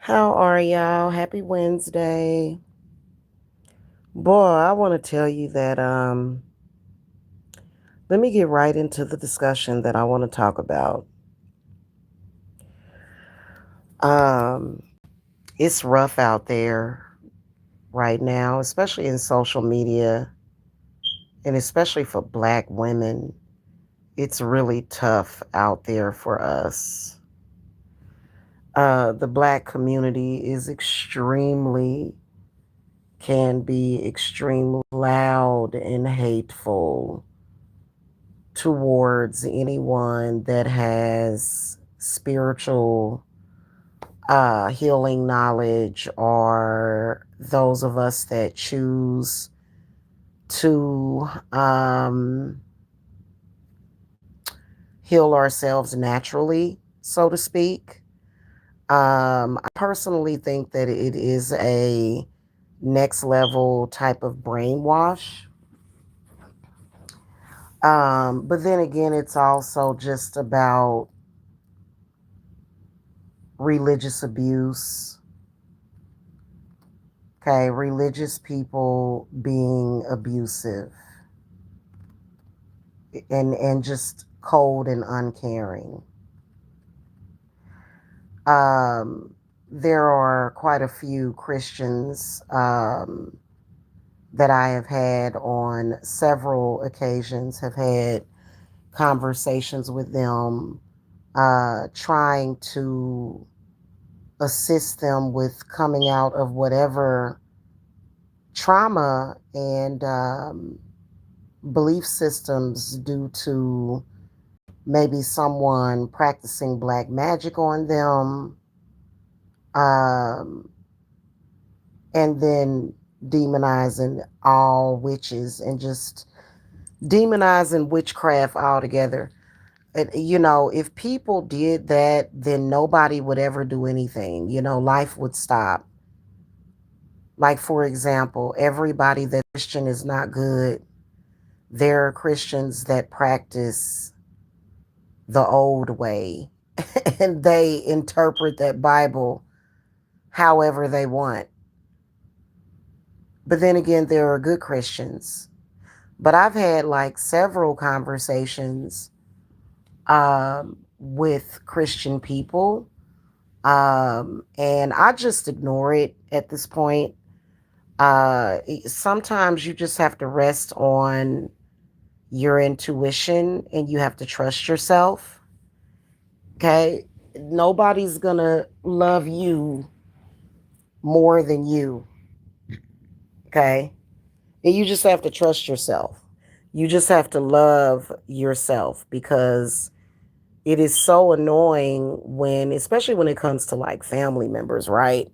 How are y'all? Happy Wednesday. Boy, I want to tell you that let me get right into the discussion that I want to talk about. Um it's rough out there right now, especially in social media and especially for black women. It's really tough out there for us. The black community is can be extremely loud and hateful towards anyone that has spiritual healing knowledge, or those of us that choose to heal ourselves naturally, so to speak. I personally think that it is a next level type of brainwash. But then again, it's also just about religious abuse. Okay, religious people being abusive and just cold and uncaring. Um, there are quite a few Christians that I have had on several occasions, have had conversations with them, trying to assist them with coming out of whatever trauma and belief systems due to maybe someone practicing black magic on them, um, and then demonizing all witches and just demonizing witchcraft altogether. If people did that, then nobody would ever do anything. Life would stop. Like, for example, everybody that Christian is not good. There are Christians that practice the old way and they interpret that Bible however they want. But then again, there are good Christians. But I've had like several conversations with Christian people, and I just ignore it at this point. Sometimes you just have to rest on your intuition and you have to trust yourself. Okay. Nobody's gonna love you more than you. Okay. And you just have to trust yourself. You just have to love yourself, because it is so annoying when, especially when it comes to like family members, right?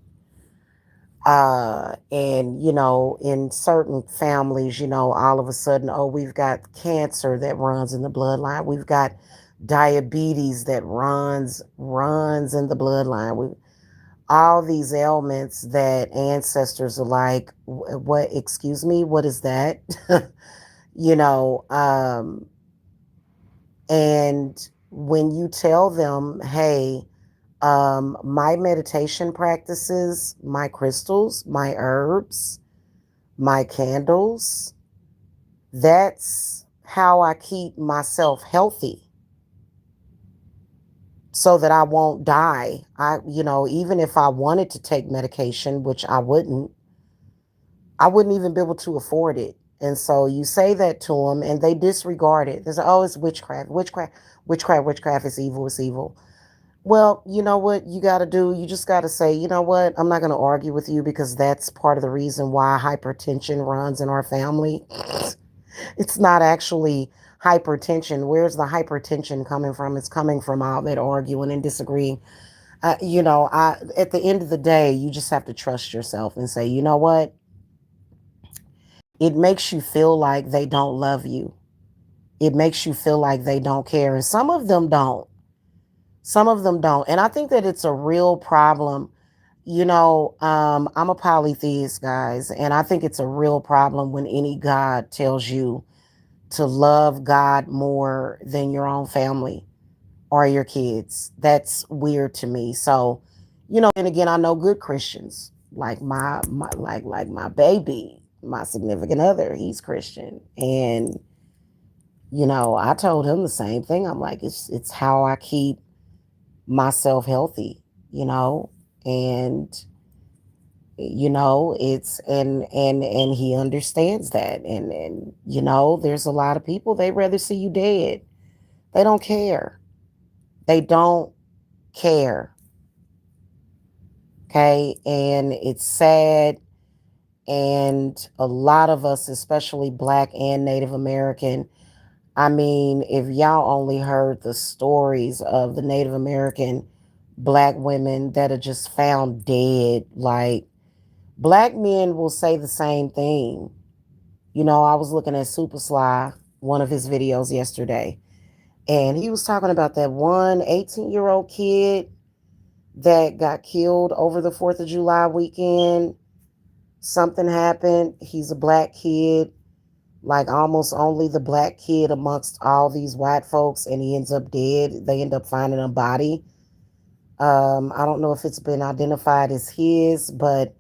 And in certain families, all of a sudden, oh, we've got cancer that runs in the bloodline. We've got diabetes that runs in the bloodline. We All these ailments that ancestors are like, what? Excuse me, what is that? you know, um, and when you tell them, hey, my meditation practices, my crystals, my herbs, my candles, that's how I keep myself healthy so that I won't die. Even if I wanted to take medication, which I wouldn't even be able to afford it. And so you say that to them and they disregard it. They say, oh, it's witchcraft. Witchcraft is evil. It's evil. Well, you know what you got to do? You just got to say, you know what? I'm not going to argue with you, because that's part of the reason why hypertension runs in our family. It's not actually hypertension. Where's the hypertension coming from? It's coming from all that arguing and disagreeing. At the end of the day, you just have to trust yourself and say, you know what? It makes you feel like they don't love you. It makes you feel like they don't care. And some of them don't. Some of them don't. And I think that it's a real problem. I'm a polytheist, guys, and I think it's a real problem when any God tells you to love God more than your own family or your kids. That's weird to me. So, And again, I know good Christians, like like my baby, my significant other, he's Christian. And I told him the same thing. I'm like, it's how I keep myself healthy, you know, and it's and he understands that. And there's a lot of people, they rather see you dead. They don't care. They don't care. Okay? And it's sad. And a lot of us, especially Black and Native American, I mean, if y'all only heard the stories of the Native American Black women that are just found dead, like Black men will say the same thing. I was looking at Super Sly, one of his videos yesterday, and he was talking about that one 18-year-old kid that got killed over the 4th of July weekend. Something happened. He's a Black kid, like almost only the Black kid amongst all these white folks, and he ends up dead. They end up finding a body. I don't know if it's been identified as his, but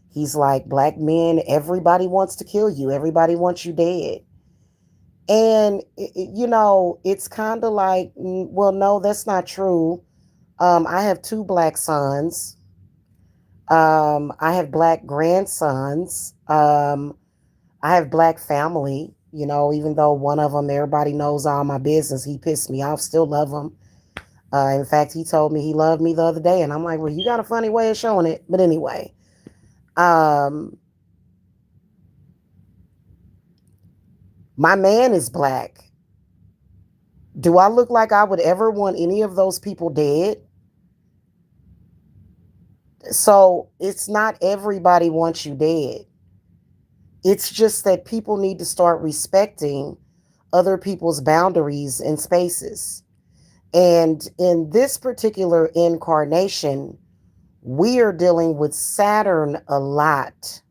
he's like, Black men, everybody wants to kill you. Everybody wants you dead. And, it's kind of like, well, no, that's not true. I have two Black sons. I have Black grandsons. I have Black family, even though one of them, everybody knows all my business. He pissed me off, still love him. In fact, he told me he loved me the other day. And I'm like, well, you got a funny way of showing it. But anyway, um, my man is Black. Do I look like I would ever want any of those people dead? So it's not everybody wants you dead. It's just that people need to start respecting other people's boundaries and spaces. And in this particular incarnation, we are dealing with Saturn a lot.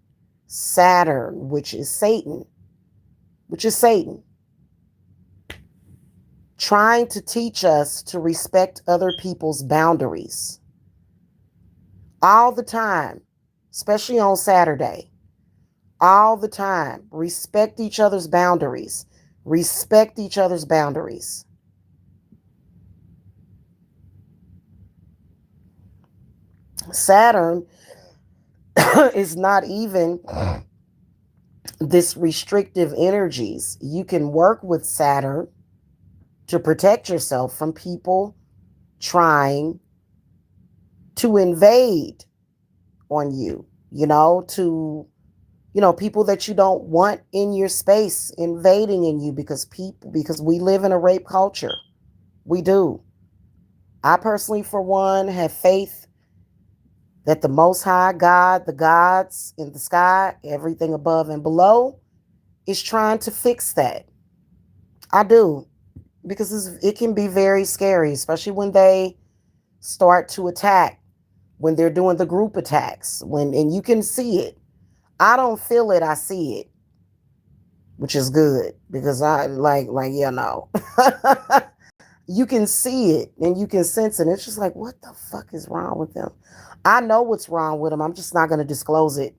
Saturn, which is Satan, trying to teach us to respect other people's boundaries all the time, especially on Saturday. All the time. Respect each other's boundaries. Respect each other's boundaries. Saturn is not even this restrictive energies. You can work with Saturn to protect yourself from people trying to invade on you, people that you don't want in your space invading in you, because we live in a rape culture. We do. I personally, for one, have faith that the Most High God, the gods in the sky, everything above and below, is trying to fix that. I do. Because it can be very scary, especially when they start to attack, when they're doing the group attacks, and you can see it. I don't feel it, I see it, which is good, because I you can see it and you can sense it. It's just like, what the fuck is wrong with them? I know what's wrong with them. I'm just not going to disclose it.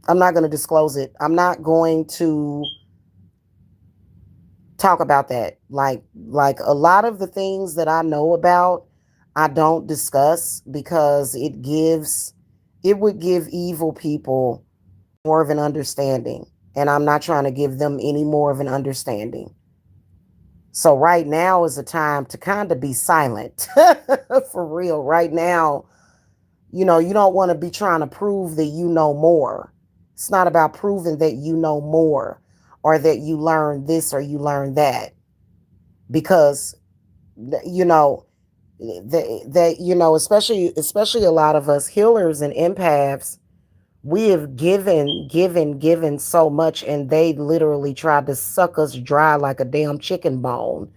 I'm not going to disclose it. I'm not going to talk about that. Like a lot of the things that I know about, I don't discuss, because it would give evil people more of an understanding. And I'm not trying to give them any more of an understanding. So right now is a time to kind of be silent. For real. Right now, you don't want to be trying to prove that you know more. It's not about proving that you know more, or that you learn this or you learn that. Because, especially a lot of us healers and empaths, we have given so much, and they literally tried to suck us dry like a damn chicken bone.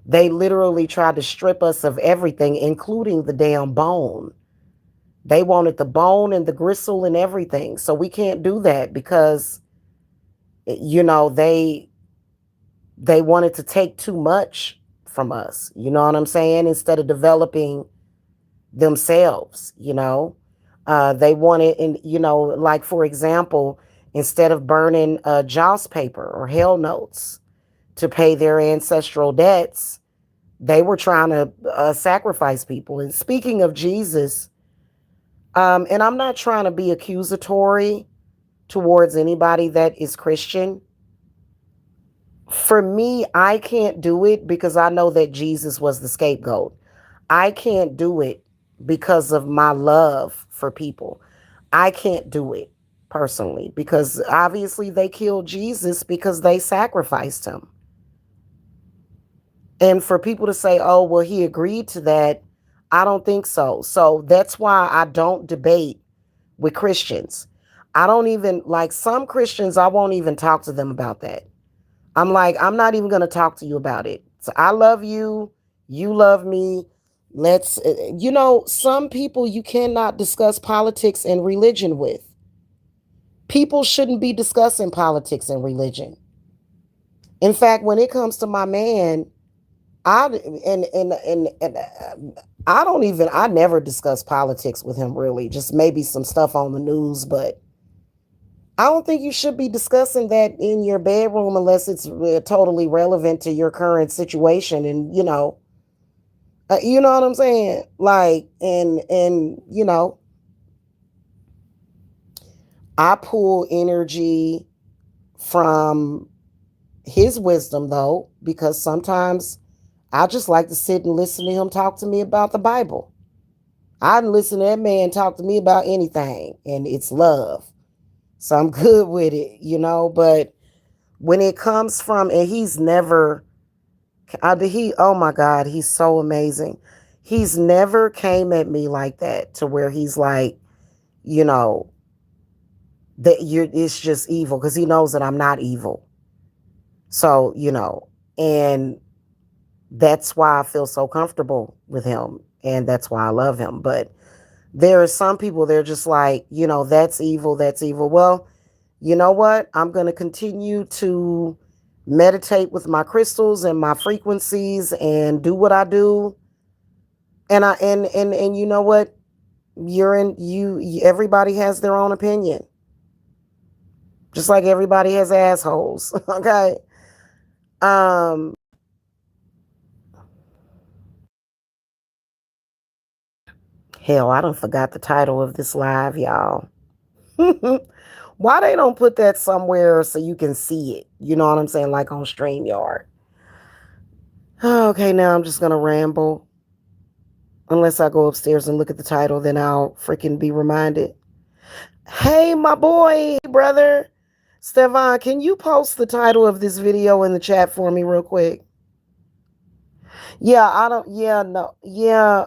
They literally tried to strip us of everything, including the damn bone. They wanted the bone and the gristle and everything. So we can't do that, because, they wanted to take too much from us. You know what I'm saying? Instead of developing themselves, you know. They wanted, and you know, like for example, instead of burning joss paper or hell notes to pay their ancestral debts, they were trying to sacrifice people. And speaking of Jesus, and I'm not trying to be accusatory towards anybody that is Christian. For me, I can't do it because I know that Jesus was the scapegoat. I can't do it because of my love for people. I can't do it personally because obviously they killed Jesus because they sacrificed him. And for people to say, oh, well, he agreed to that, I don't think so. So that's why I don't debate with Christians. I don't even like some Christians, I won't even talk to them about that. I'm like, I'm not even going to talk to you about it. So I love you. You love me. Let's, you know, some people you cannot discuss politics and religion with. People shouldn't be discussing politics and religion. In fact, when it comes to my man, I I don't even I never discuss politics with him really. Just maybe some stuff on the news, but I don't think you should be discussing that in your bedroom unless it's totally relevant to your current situation. And you know what I'm saying? Like, and you know, I pull energy from his wisdom though, because sometimes I just like to sit and listen to him talk to me about the Bible. I can listen to that man talk to me about anything, and it's love. So I'm good with it, you know. But when it comes from, and he's never, oh my God, he's so amazing. He's never came at me like that to where he's like, you know, that it's just evil because he knows that I'm not evil. So, you know, and that's why I feel so comfortable with him. And that's why I love him. But there are some people, they're just like, you know, that's evil, that's evil. Well, you know what? I'm going to continue to meditate with my crystals and my frequencies and do what I do. And and you know what? Everybody has their own opinion. Just like everybody has assholes. Okay. Um Hell, I don't forgot the title of this live, y'all. Why they don't put that somewhere so you can see it? You know what I'm saying? Like on StreamYard. Okay, now I'm just gonna ramble. Unless I go upstairs and look at the title, then I'll freaking be reminded. Hey, my boy, brother. Stefan, can you post the title of this video in the chat for me real quick? Yeah, I don't, yeah, no, yeah,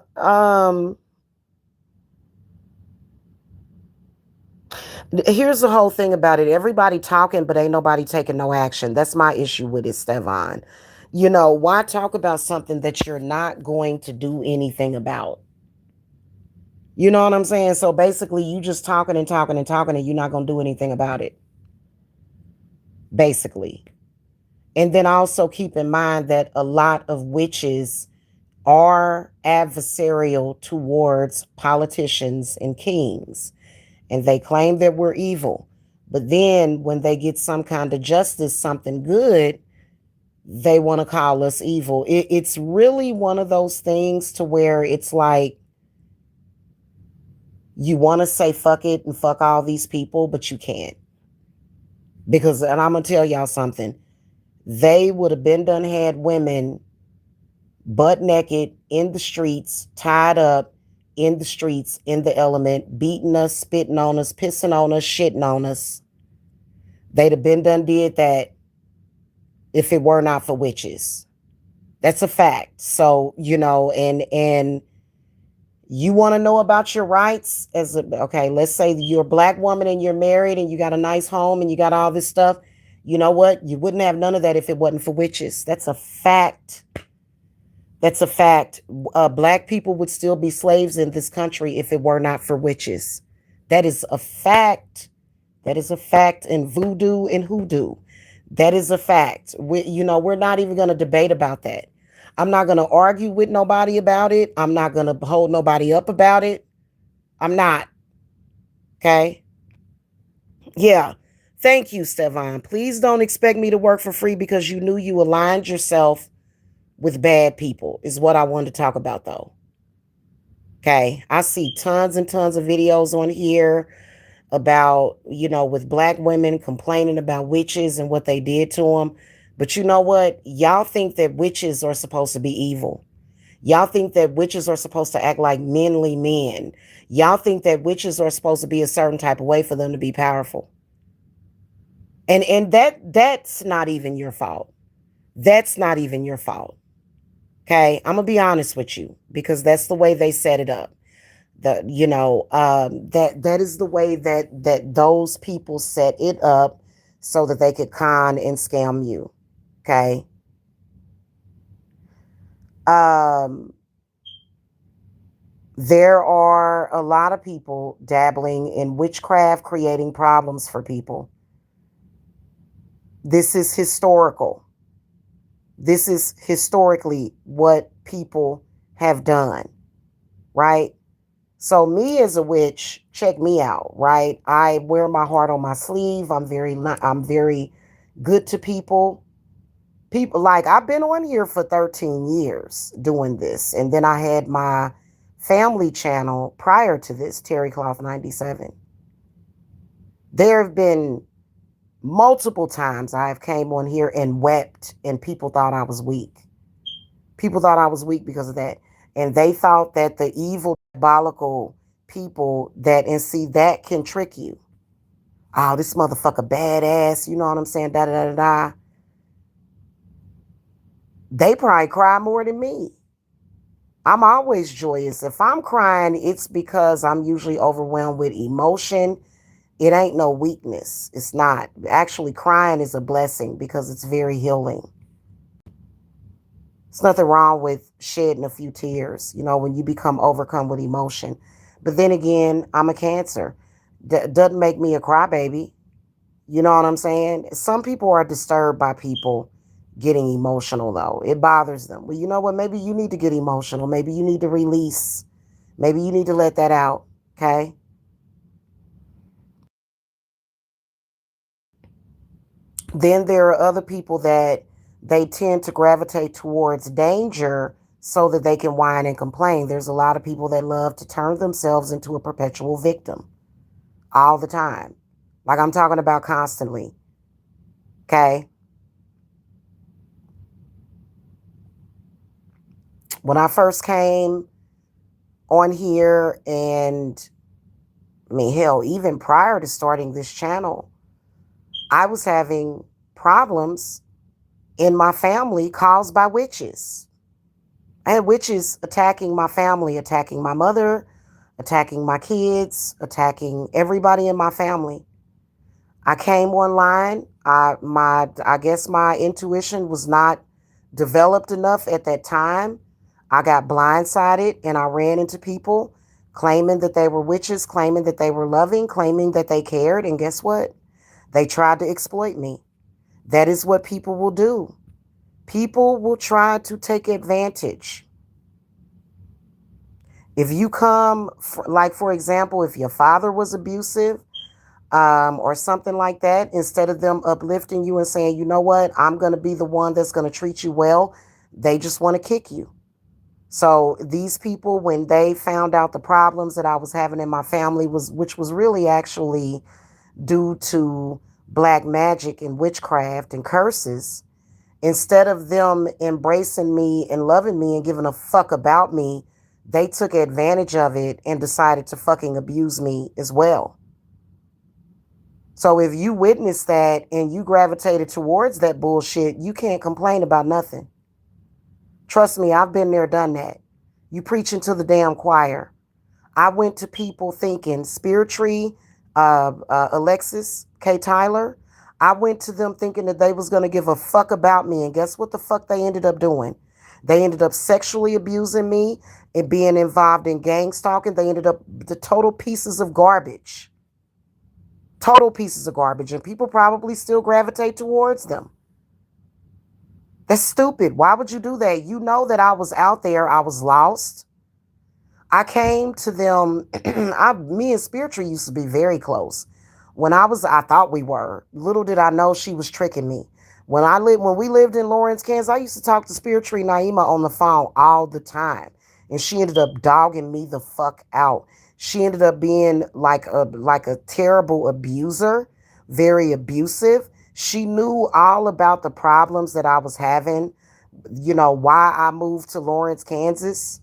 here's the whole thing about it. Everybody talking, but ain't nobody taking no action. That's my issue with it, Stefan. You know, why talk about something that you're not going to do anything about? You know what I'm saying? So basically, you just talking and talking and talking, and you're not going to do anything about it, basically. And then also keep in mind that a lot of witches are adversarial towards politicians and kings, and they claim that we're evil. But then when they get some kind of justice, something good, they want to call us evil. It's really one of those things to where it's like you want to say fuck it and fuck all these people, but you can't. Because, and I'm going to tell y'all something, they would have been done had women butt naked in the streets, tied up in the streets, in the element, beating us, spitting on us, pissing on us, shitting on us. They'd have been done did that if it were not for witches. That's a fact. So, you know, and you want to know about your rights as a, okay, let's say you're a black woman and you're married and you got a nice home and you got all this stuff. You know what? You wouldn't have none of that if it wasn't for witches. That's a fact. That's a fact. Black people would still be slaves in this country if it were not for witches. That is a fact. That is a fact in voodoo and hoodoo. That is a fact. You know, we're not even going to debate about that. I'm not going to argue with nobody about it. I'm not going to hold nobody up about it. I'm not. Okay. Yeah. Thank you, Stevan. Please don't expect me to work for free because you knew you aligned yourself with bad people, is what I wanted to talk about, though. Okay. I see tons and tons of videos on here about, with black women complaining about witches and what they did to them. But you know what? Y'all think that witches are supposed to be evil. Y'all think that witches are supposed to act like manly men. Y'all think that witches are supposed to be a certain type of way for them to be powerful. And that's not even your fault. That's not even your fault. Okay? I'm gonna be honest with you because that's the way they set it up. That is the way that those people set it up so that they could con and scam you. Okay? Um There are a lot of people dabbling in witchcraft, creating problems for people. This is historical. This is historically what people have done, right? So me as a witch, check me out, right? I wear my heart on my sleeve. I'm very good to people. People like I've been on here for 13 years doing this. And then I had my family channel prior to this, Terry Cloth 97. There have been multiple times I have came on here and wept and people thought I was weak. People thought I was weak because of that. And they thought that the evil, diabolical people and see that can trick you. Oh, this motherfucker badass, you know what I'm saying? Da da da da da. They probably cry more than me. I'm always joyous. If I'm crying, it's because I'm usually overwhelmed with emotion. It ain't no weakness. It's not. Actually, crying is a blessing because it's very healing. There's nothing wrong with shedding a few tears, when you become overcome with emotion. But then again, I'm a Cancer. Doesn't make me a crybaby. You know what I'm saying? Some people are disturbed by people getting emotional, though. It bothers them. Well, you know what? Maybe you need to get emotional. Maybe you need to release. Maybe you need to let that out. Okay? Then there are other people that they tend to gravitate towards danger so that they can whine and complain. There's a lot of people that love to turn themselves into a perpetual victim all the time. Like I'm talking about constantly. Okay? When I first came on here, and I mean, hell, even prior to starting this channel, I was having problems in my family caused by witches. I had witches attacking my family, attacking my mother, attacking my kids, attacking everybody in my family. I came online. I guess my intuition was not developed enough at that time. I got blindsided and I ran into people claiming that they were witches, claiming that they were loving, claiming that they cared. And guess what? They tried to exploit me. That is what people will do. People will try to take advantage. If you come, like, for example, if your father was abusive, or something like that, instead of them uplifting you and saying, you know what, I'm going to be the one that's going to treat you well, they just want to kick you. So these people, when they found out the problems that I was having in my family, which was really actually due to black magic and witchcraft and curses, instead of them embracing me and loving me and giving a fuck about me, they took advantage of it and decided to fucking abuse me as well. So if you witness that and you gravitated towards that bullshit, you can't complain about nothing. Trust me, I've been there, done that. You preaching to the damn choir. I went to people thinking Spirit Tree, Alexis, K. Tyler. I went to them thinking that they was going to give a fuck about me. And guess what the fuck they ended up doing? They ended up sexually abusing me and being involved in gang stalking. They ended up the total pieces of garbage. Total pieces of garbage. And people probably still gravitate towards them. That's stupid. Why would you do that? You know that I was out there. I was lost. I came to them. Me and Spiritual used to be very close. I thought we were. Little did I know she was tricking me. When we lived in Lawrence, Kansas, I used to talk to Spiritual Naima on the phone all the time, and she ended up dogging me the fuck out. She ended up being like a terrible abuser, very abusive. She knew all about the problems that I was having. Why I moved to Lawrence, Kansas.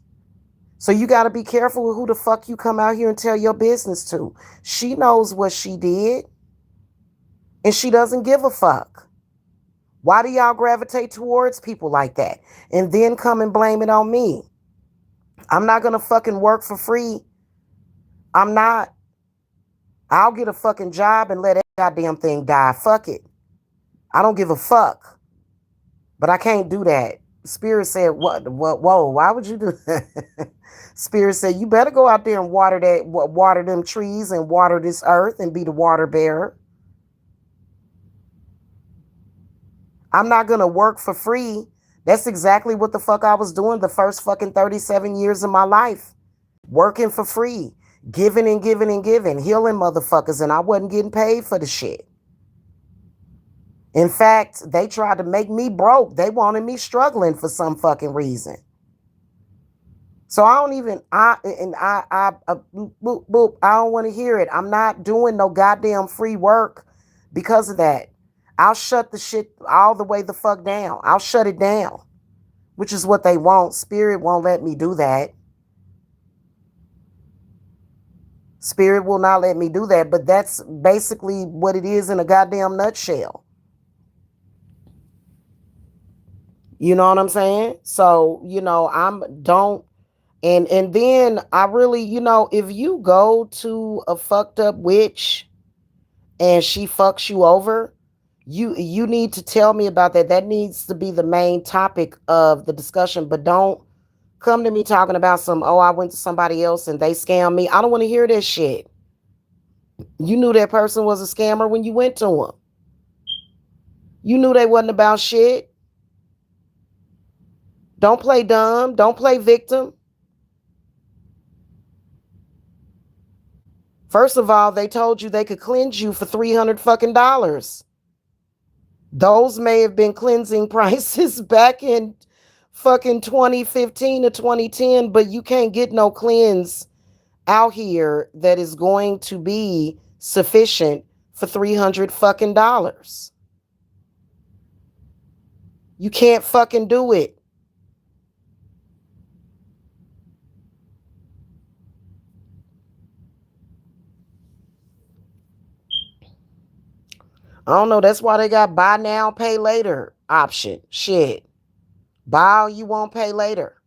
So you got to be careful with who the fuck you come out here and tell your business to. She knows what she did, and she doesn't give a fuck. Why do y'all gravitate towards people like that and then come and blame it on me? I'm not going to fucking work for free. I'm not. I'll get a fucking job and let that goddamn thing die. Fuck it. I don't give a fuck. But I can't do that. Spirit said, whoa, why would you do that? Spirit said, you better go out there and water them trees and water this earth and be the water bearer. I'm not going to work for free. That's exactly what the fuck I was doing the first fucking 37 years of my life. Working for free. Giving and giving and giving. Healing motherfuckers, and I wasn't getting paid for the shit. In fact, they tried to make me broke. They wanted me struggling for some fucking reason. So I don't even, boop, boop, I don't want to hear it. I'm not doing no goddamn free work because of that. I'll shut the shit all the way the fuck down. I'll shut it down, which is what they want. Spirit won't let me do that. Spirit will not let me do that, but that's basically what it is in a goddamn nutshell. You know what I'm saying? So, and then I really, if you go to a fucked up witch and she fucks you over, you need to tell me about that. That needs to be the main topic of the discussion, but don't come to me talking about I went to somebody else and they scammed me. I don't want to hear that shit. You knew that person was a scammer when you went to them. You knew they wasn't about shit. Don't play dumb. Don't play victim. First of all, they told you they could cleanse you for $300 fucking dollars. Those may have been cleansing prices back in fucking 2015 to 2010, but you can't get no cleanse out here that is going to be sufficient for $300 fucking dollars. You can't fucking do it. I don't know. That's why they got buy now, pay later option. Shit. Buy all you won't pay later.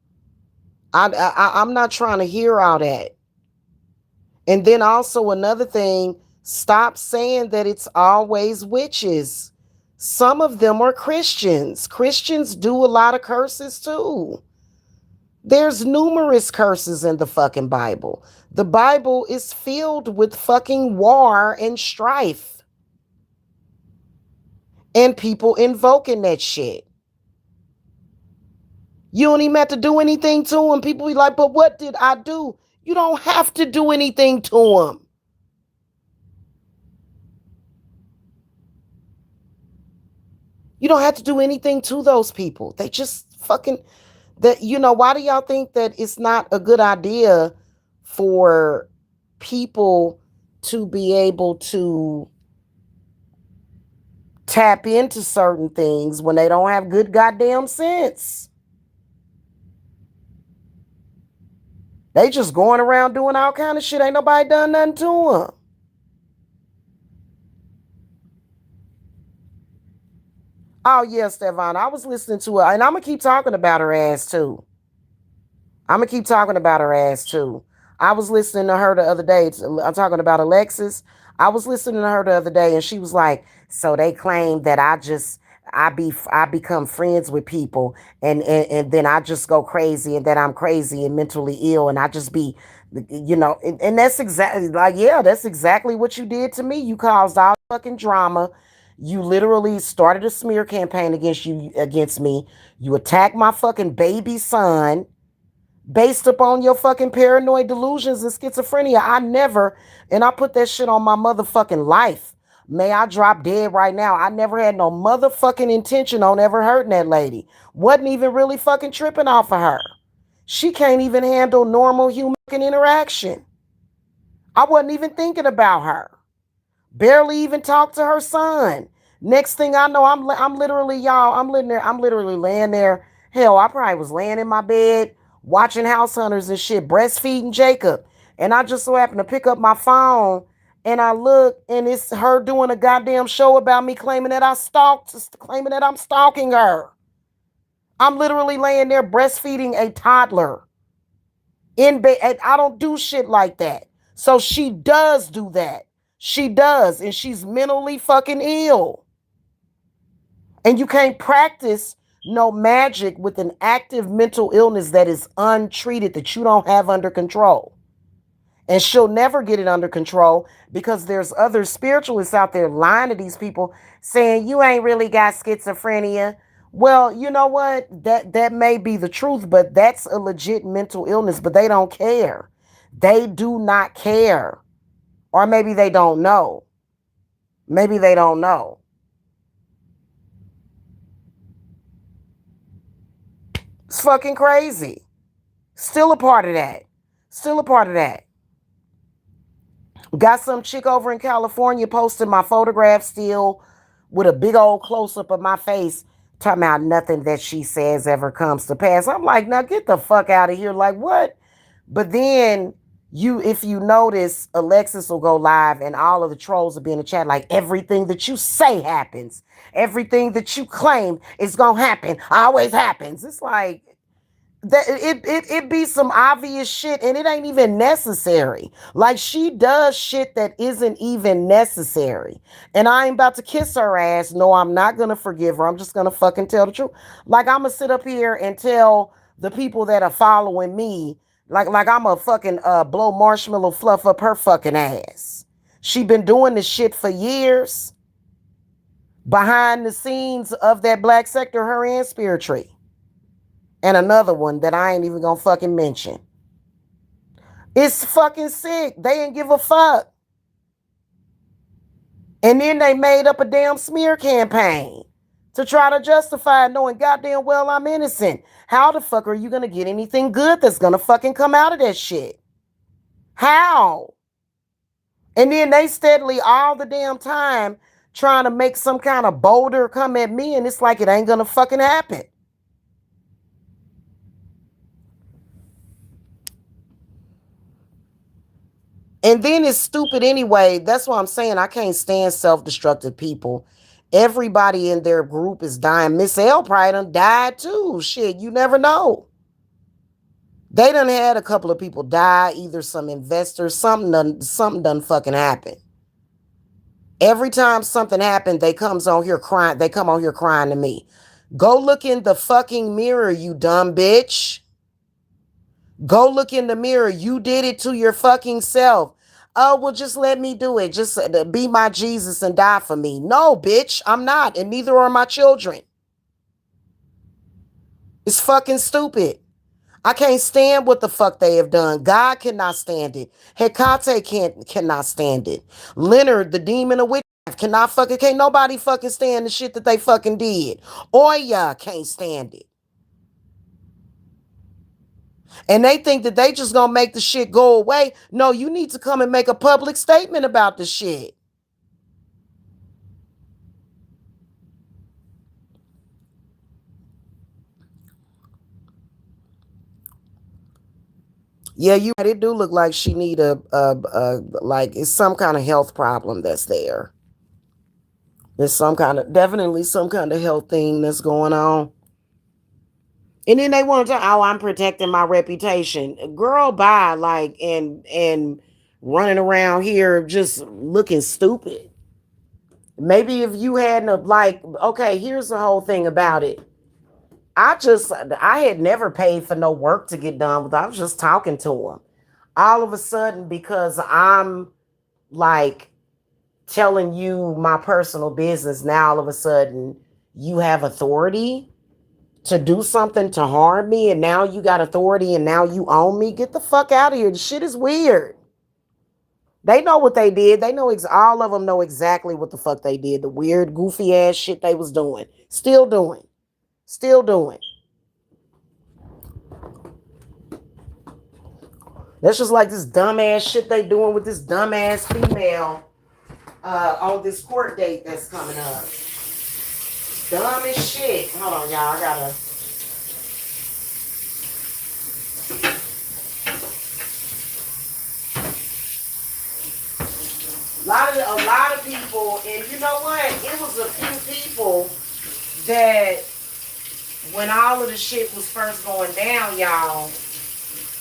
I'm not trying to hear all that. And then also another thing, stop saying that it's always witches. Some of them are Christians. Christians do a lot of curses too. There's numerous curses in the fucking Bible. The Bible is filled with fucking war and strife. And people invoking that shit. You don't even have to do anything to them. People be like, but what did I do? You don't have to do anything to them. You don't have to do anything to those people. They just fucking, why do y'all think that it's not a good idea for people to be able to tap into certain things when they don't have good goddamn sense? They just going around doing all kind of shit. Ain't nobody done nothing to them. Oh, yeah, Stefan. I was listening to her, and I'm going to keep talking about her ass, too. I'm going to keep talking about her ass, too. I was listening to her the other day. I'm talking about Alexis. I was listening to her the other day, and she was like, so they claim that I become friends with people and then I just go crazy and that I'm crazy and mentally ill and I just be, and that's exactly like, yeah, that's exactly what you did to me. You caused all fucking drama. You literally started a smear campaign against me. You attacked my fucking baby son based upon your fucking paranoid delusions and schizophrenia. I never, and I put that shit on my motherfucking life. May I drop dead right now. I never had no motherfucking intention on ever hurting that lady. Wasn't even really fucking tripping off of her. She can't even handle normal human interaction. I wasn't even thinking about her. Barely even talked to her son. Next thing I know, I'm literally, y'all, I'm literally laying there. Hell, I probably was laying in my bed watching House Hunters and shit, breastfeeding Jacob. And I just so happened to pick up my phone and I look and it's her doing a goddamn show about me claiming that I'm stalking her. I'm literally laying there breastfeeding a toddler in bed. And I don't do shit like that. So she does do that. She does. And she's mentally fucking ill. And you can't practice no magic with an active mental illness that is untreated, that you don't have under control. And she'll never get it under control because there's other spiritualists out there lying to these people saying you ain't really got schizophrenia. Well, you know what? That may be the truth, but that's a legit mental illness, but they don't care. They do not care. Or maybe they don't know. Maybe they don't know. It's fucking crazy. Still a part of that. Still a part of that. Got some chick over in California posting my photograph still with a big old close up of my face, talking about nothing that she says ever comes to pass. I'm like, now get the fuck out of here. Like, what? But then if you notice, Alexis will go live and all of the trolls will be in the chat like everything that you say happens. Everything that you claim is gonna happen always happens. It's like that it be some obvious shit and it ain't even necessary. Like she does shit that isn't even necessary. And I ain't about to kiss her ass. No, I'm not gonna forgive her. I'm just gonna fucking tell the truth. Like I'm gonna sit up here and tell the people that are following me, like I'm a fucking blow marshmallow fluff up her fucking ass. She been doing this shit for years. Behind the scenes of that black sector, her and Spirit Tree. And another one that I ain't even gonna fucking mention. It's fucking sick. They ain't give a fuck. And then they made up a damn smear campaign to try to justify knowing goddamn well I'm innocent. How the fuck are you gonna get anything good that's gonna fucking come out of that shit? How? And then they steadily all the damn time trying to make some kind of boulder come at me, and it's like it ain't gonna fucking happen. And then it's stupid anyway. That's why I'm saying I can't stand self-destructive people. Everybody in their group is dying. Miss L probably done died too. Shit, you never know. They done had a couple of people die, either some investors, something done fucking happen. Every time something happened, they come on here crying to me. Go look in the fucking mirror, you dumb bitch. Go look in the mirror. You did it to your fucking self. Oh, well, just let me do it. Just be my Jesus and die for me. No, bitch, I'm not. And neither are my children. It's fucking stupid. I can't stand what the fuck they have done. God cannot stand it. Hecate cannot stand it. Leonard, the demon of witchcraft, can't nobody fucking stand the shit that they fucking did. Oya can't stand it. And they think that they just gonna make the shit go away. No, you need to come and make a public statement about the shit. Yeah, you right. It do look like she need like it's some kind of health problem that's there. There's definitely some kind of health thing that's going on. And then they want to talk, oh, I'm protecting my reputation. Girl, bye, like, and running around here just looking stupid. Maybe if you hadn't like, okay, here's the whole thing about it. I had never paid for no work to get done with. I was just talking to him. All of a sudden, because I'm like telling you my personal business, now all of a sudden you have authority to do something to harm me, and now you got authority and now you own me? Get the fuck out of here. The shit is weird. They know what they did. They know all of them know exactly what the fuck they did. The weird, goofy ass shit they was doing. Still doing. Still doing. That's just like this dumbass shit they doing with this dumbass female on this court date that's coming up. Dumb as shit. Hold on, y'all. I gotta. A lot of people, and you know what? It was a few people that when all of the shit was first going down, y'all,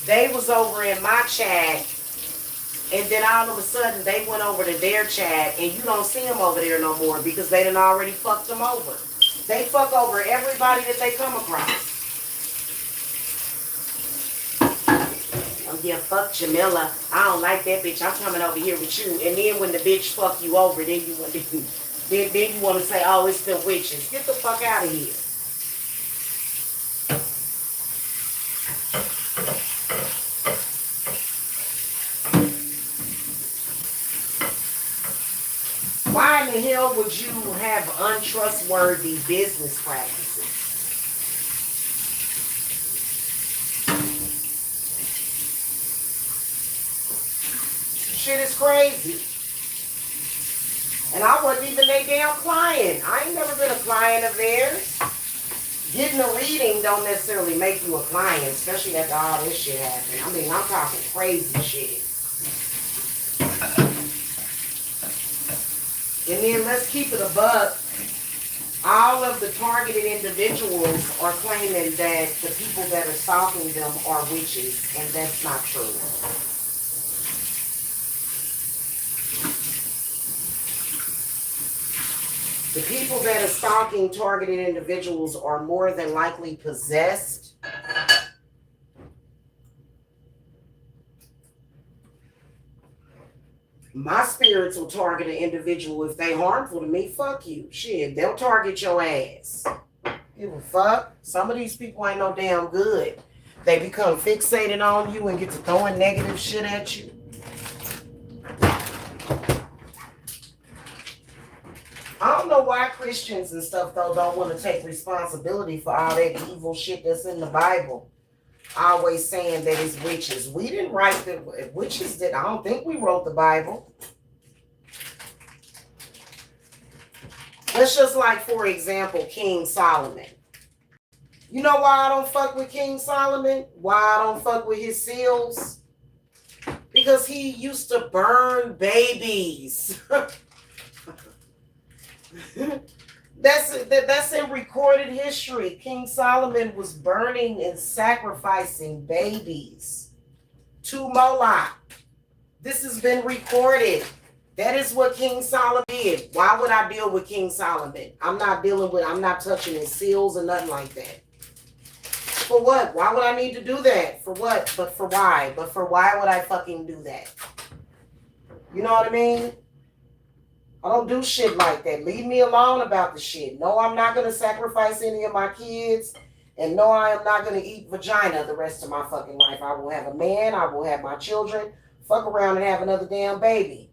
they was over in my chat, and then all of a sudden they went over to their chat, and you don't see them over there no more because they done already fucked them over. They fuck over everybody that they come across. Yeah, fuck Jamila. I don't like that bitch. I'm coming over here with you. And then when the bitch fuck you over, then you want to then you want to say, oh, it's the witches. Get the fuck out of here. Why in the hell would you have untrustworthy business practices? Shit is crazy. And I wasn't even their damn client. I ain't never been a client of theirs. Getting a reading don't necessarily make you a client, especially after all this shit happened. I mean, I'm talking crazy shit. And then let's keep it a buck. All of the targeted individuals are claiming that the people that are stalking them are witches, and that's not true. The people that are stalking targeted individuals are more than likely possessed. My spirits will target an individual if they harmful to me. Fuck you. Shit, they'll target your ass. Give a fuck. Some of these people ain't no damn good. They become fixated on you and get to throwing negative shit at you. I don't know why Christians and stuff, though, don't want to take responsibility for all that evil shit that's in the Bible. Always saying that it's witches. We didn't write the witches. Did I don't think we wrote the Bible. That's just like, for example, King Solomon. You know why I don't fuck with King Solomon? Why I don't fuck with his seals? Because he used to burn babies. That's in recorded history. King Solomon was burning and sacrificing babies to Moloch. This has been recorded. That is what King Solomon did. Why would I deal with King Solomon? I'm not touching his seals or nothing like that. For what? Why would I need to do that? For what? But for why? But for why would I fucking do that? You know what I mean? I don't do shit like that. Leave me alone about the shit. No, I'm not going to sacrifice any of my kids. And no, I am not going to eat vagina the rest of my fucking life. I will have a man. I will have my children. Fuck around and have another damn baby.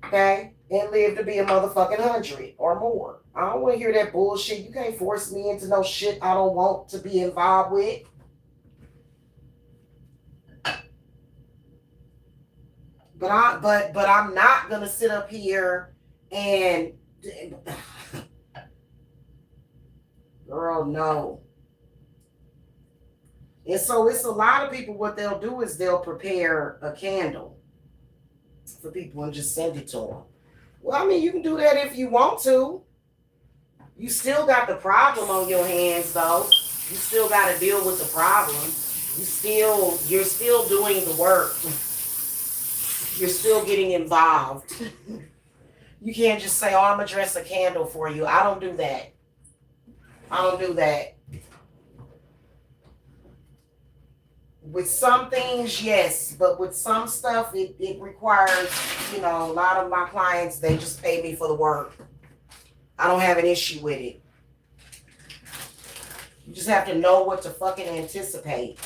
Okay? And live to be a motherfucking 100 or more. I don't want to hear that bullshit. You can't force me into no shit I don't want to be involved with. But I'm not gonna sit up here and girl, no. And so it's a lot of people, what they'll do is they'll prepare a candle for people and just send it to them. Well, I mean, you can do that if you want to. You still got the problem on your hands, though. You still got to deal with the problem. You're still doing the work. You're still getting involved. You can't just say, oh, I'm going to dress a candle for you. I don't do that. I don't do that. With some things, yes, but with some stuff, it requires, a lot of my clients, they just pay me for the work. I don't have an issue with it. You just have to know what to fucking anticipate.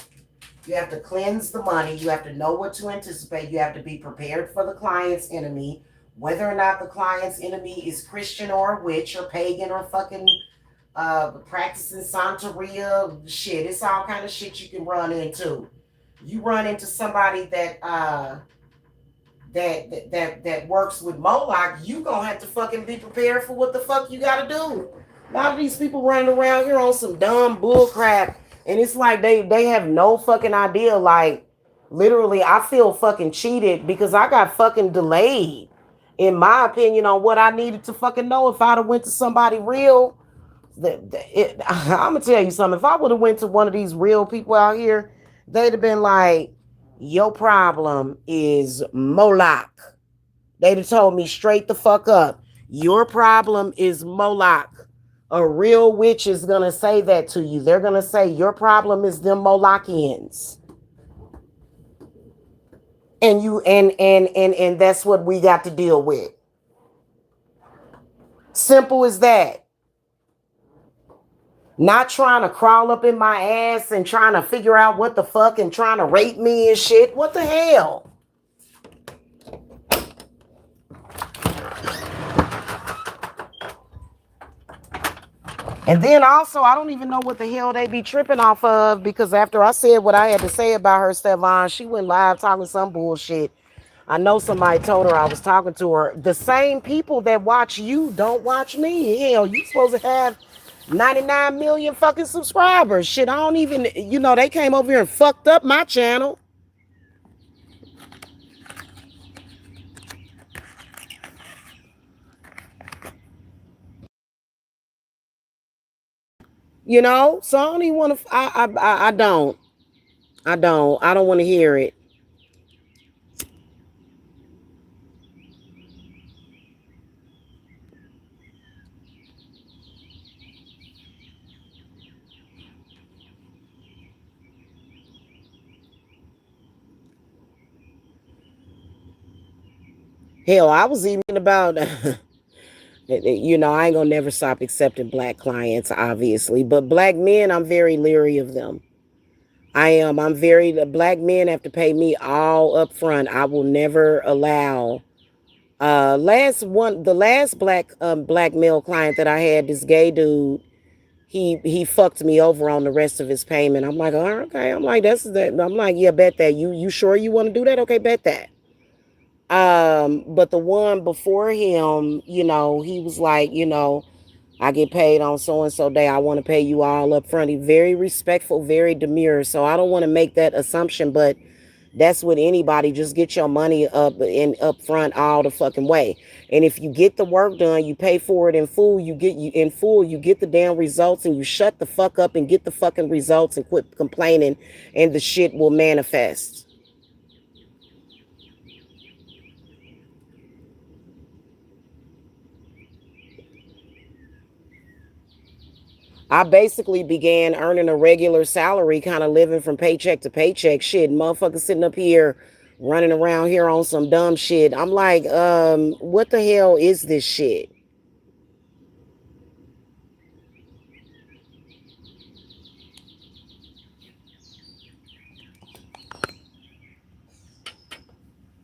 You have to cleanse the money. You have to know what to anticipate. You have to be prepared for the client's enemy, whether or not the client's enemy is Christian or a witch or pagan or fucking practicing Santeria. Shit, it's all kind of shit you can run into. You run into somebody that works with Moloch, you gonna have to fucking be prepared for what the fuck you gotta do. A lot of these people running around here on some dumb bull crap, and it's like they have no fucking idea. Like, literally, I feel fucking cheated because I got fucking delayed, in my opinion, on what I needed to fucking know. If I'd have went to somebody real, I'm gonna tell you something. If I would have went to one of these real people out here, they'd have been like, "Your problem is Moloch." They'd have told me straight the fuck up. Your problem is Moloch. A real witch is gonna say that to you. They're gonna say your problem is them Molochians, and you and that's what we got to deal with. Simple as that. Not trying to crawl up in my ass and trying to figure out what the fuck and trying to rape me and shit. What the hell? And then also, I don't even know what the hell they be tripping off of, because after I said what I had to say about her, Stefan, she went live talking some bullshit. I know somebody told her I was talking to her. The same people that watch you don't watch me. Hell, you supposed to have 99 million fucking subscribers. Shit, I don't even, they came over here and fucked up my channel. So I don't even want to, I don't. I don't want to hear it. Hell, I was even about, I ain't gonna never stop accepting black clients, obviously, but black men, I'm very leery of them. I am. The black men have to pay me all up front. I will never allow, the last black male client that I had, this gay dude, he fucked me over on the rest of his payment. I'm like, oh, okay. I'm like, that's that. I'm like, yeah, bet that. You sure you want to do that? Okay, bet that. But the one before him, he was like, I get paid on so and so day. I want to pay you all up front. He very respectful, very demure. So I don't want to make that assumption, but that's with anybody. Just get your money up front all the fucking way. And if you get the work done, you pay for it in full. You get the damn results, and you shut the fuck up and get the fucking results and quit complaining, and the shit will manifest. I basically began earning a regular salary, kind of living from paycheck to paycheck. Shit, motherfuckers sitting up here running around here on some dumb shit. I'm like, what the hell is this shit?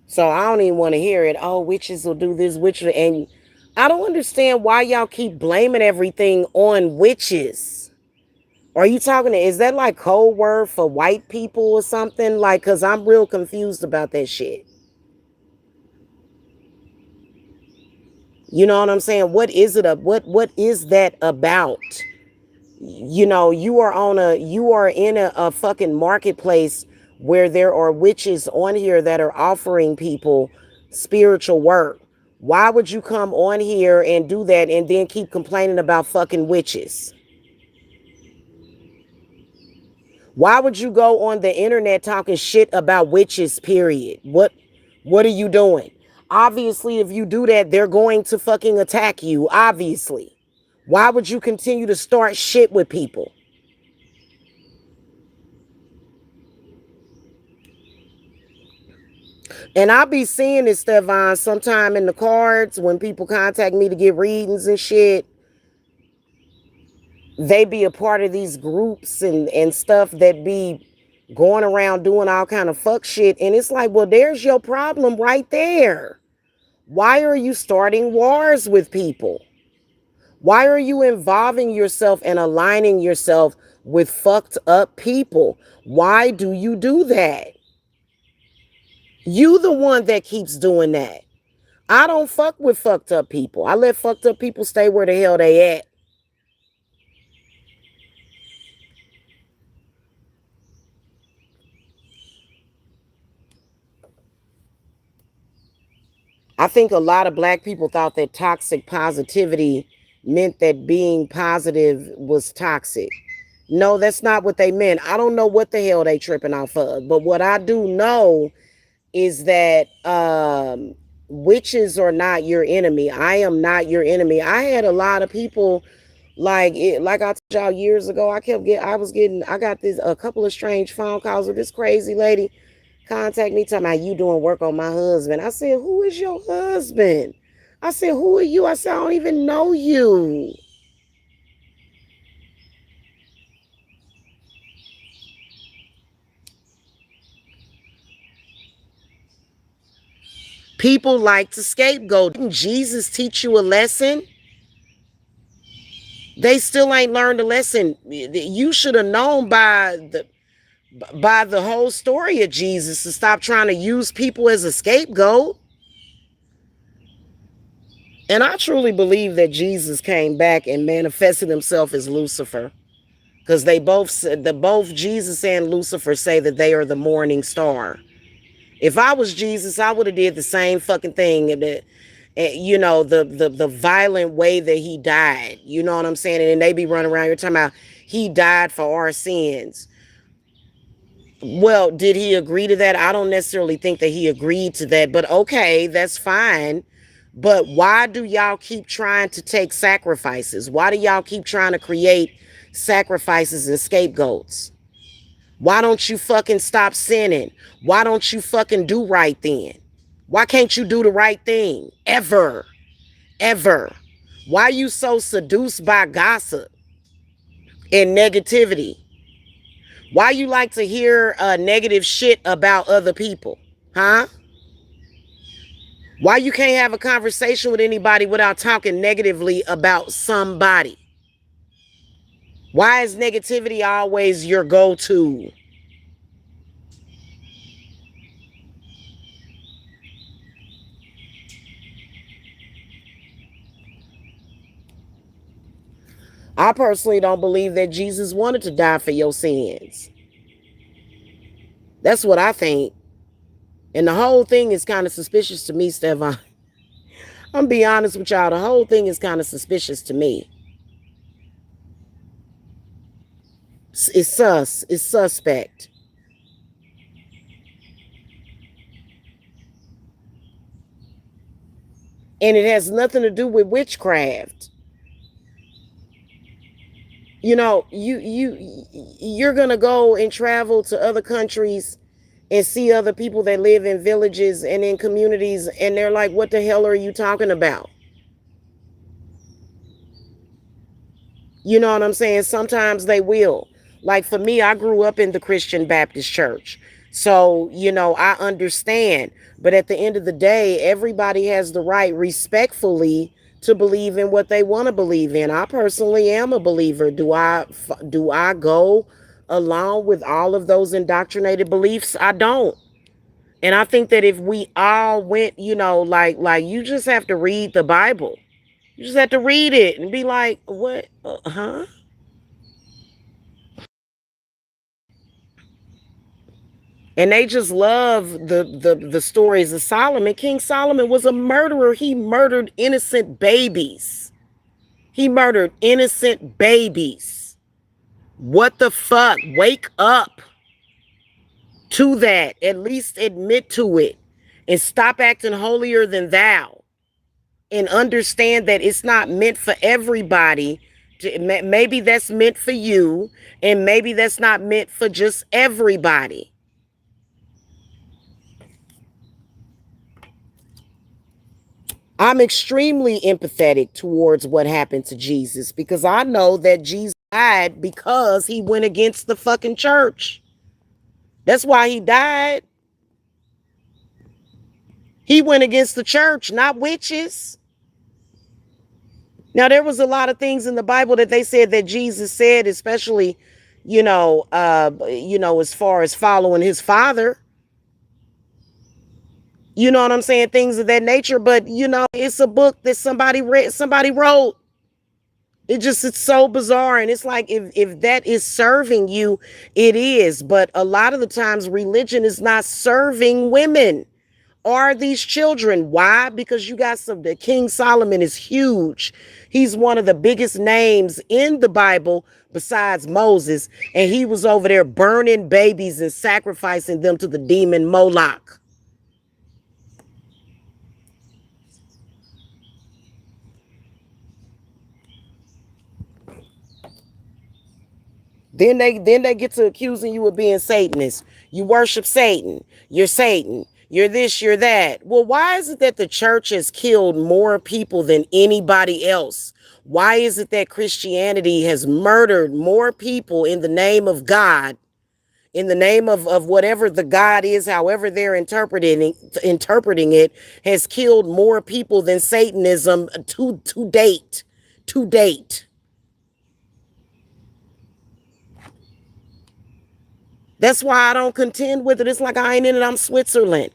So I don't even want to hear it. Oh, witches will do this, witches, and I don't understand why y'all keep blaming everything on witches. Are you talking to, is that like code word for white people or something? Like, cause I'm real confused about that shit. You know what I'm saying? What is it what is that about? You are in a fucking marketplace where there are witches on here that are offering people spiritual work. Why would you come on here and do that and then keep complaining about fucking witches? Why would you go on the internet talking shit about witches, period? What are you doing? Obviously, if you do that, they're going to fucking attack you, obviously. Why would you continue to start shit with people? And I be seeing this, Stefan, sometime in the cards when people contact me to get readings and shit. They be a part of these groups and stuff that be going around doing all kind of fuck shit. And it's like, well, there's your problem right there. Why are you starting wars with people? Why are you involving yourself and aligning yourself with fucked up people? Why do you do that? You the one that keeps doing that. I don't fuck with fucked up people. I let fucked up people stay where the hell they at. I think a lot of black people thought that toxic positivity meant that being positive was toxic. No, that's not what they meant. I don't know what the hell they tripping off of. But what I do know is that witches are not your enemy. I am not your enemy. I had a lot of people like I told y'all years ago. I got this a couple of strange phone calls with this crazy lady contact me talking about you doing work on my husband. I said, who is your husband? I said, who are you? I said, I don't even know you. People like to scapegoat. Didn't Jesus teach you a lesson? They still ain't learned a lesson. You should have known by the whole story of Jesus to stop trying to use people as a scapegoat. And I truly believe that Jesus came back and manifested himself as Lucifer. Because they both said that both Jesus and Lucifer say that they are the morning star. If I was Jesus, I would have did the same fucking thing. That, the violent way that he died. You know what I'm saying? And then they be running around here talking about he died for our sins. Well, did he agree to that? I don't necessarily think that he agreed to that, but okay, that's fine. But why do y'all keep trying to take sacrifices? Why do y'all keep trying to create sacrifices and scapegoats? Why don't you fucking stop sinning? Why don't you fucking do right then? Why can't you do the right thing? Ever. Ever. Why are you so seduced by gossip and negativity? Why you like to hear negative shit about other people? Huh? Why you can't have a conversation with anybody without talking negatively about somebody? Why is negativity always your go-to? I personally don't believe that Jesus wanted to die for your sins. That's what I think. And the whole thing is kind of suspicious to me, Stefan. I'm gonna be honest with y'all. The whole thing is kind of suspicious to me. It's sus. It's suspect. And it has nothing to do with witchcraft. You're gonna go and travel to other countries and see other people that live in villages and in communities, and they're like, what the hell are you talking about? You know what I'm saying? Sometimes they will. Like for me, I grew up in the Christian Baptist church. So, I understand. But at the end of the day, everybody has the right respectfully to believe in what they want to believe in. I personally am a believer. Do I go along with all of those indoctrinated beliefs? I don't. And I think that if we all went, like you just have to read the Bible. You just have to read it and be like, what? Huh? And they just love the stories of Solomon. King Solomon was a murderer. He murdered innocent babies. He murdered innocent babies. What the fuck? Wake up to that. At least admit to it. And stop acting holier than thou. And understand that it's not meant for everybody. Maybe that's meant for you. And maybe that's not meant for just everybody. I'm extremely empathetic towards what happened to Jesus because I know that Jesus died because he went against the fucking church. That's why he died. He went against the church, not witches. Now, there was a lot of things in the Bible that they said that Jesus said, especially, as far as following his father. You know what I'm saying? Things of that nature. But it's a book that somebody read, somebody wrote. It's so bizarre. And it's like if that is serving you, it is. But a lot of the times religion is not serving women or these children. Why? Because you got the King Solomon is huge. He's one of the biggest names in the Bible besides Moses. And he was over there burning babies and sacrificing them to the demon Moloch. Then they get to accusing you of being Satanist. You worship Satan. You're Satan. You're this, you're that. Well, why is it that the church has killed more people than anybody else? Why is it that Christianity has murdered more people in the name of God, in the name of whatever the God is, however they're interpreting it, has killed more people than Satanism to date. To date. That's why I don't contend with it. It's like I ain't in it. I'm Switzerland.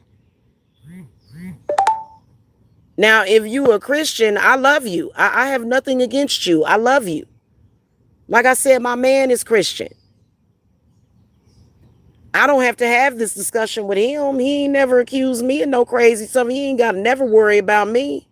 Now, if you a Christian, I love you. I have nothing against you. I love you. Like I said, my man is Christian. I don't have to have this discussion with him. He ain't never accused me of no crazy stuff. He ain't got to never worry about me.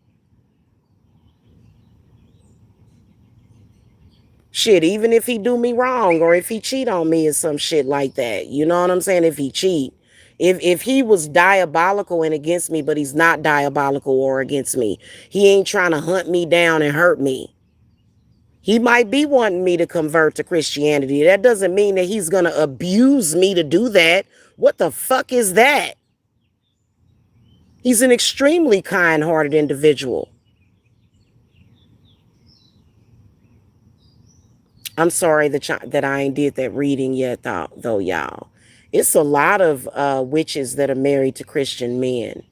Shit, even if he do me wrong or if he cheat on me or some shit like that. You know what I'm saying? If he cheat. If he was diabolical and against me, but he's not diabolical or against me. He ain't trying to hunt me down and hurt me. He might be wanting me to convert to Christianity. That doesn't mean that he's going to abuse me to do that. What the fuck is that? He's an extremely kind-hearted individual. I'm sorry that I ain't did that reading yet, though, y'all. It's a lot of witches that are married to Christian men.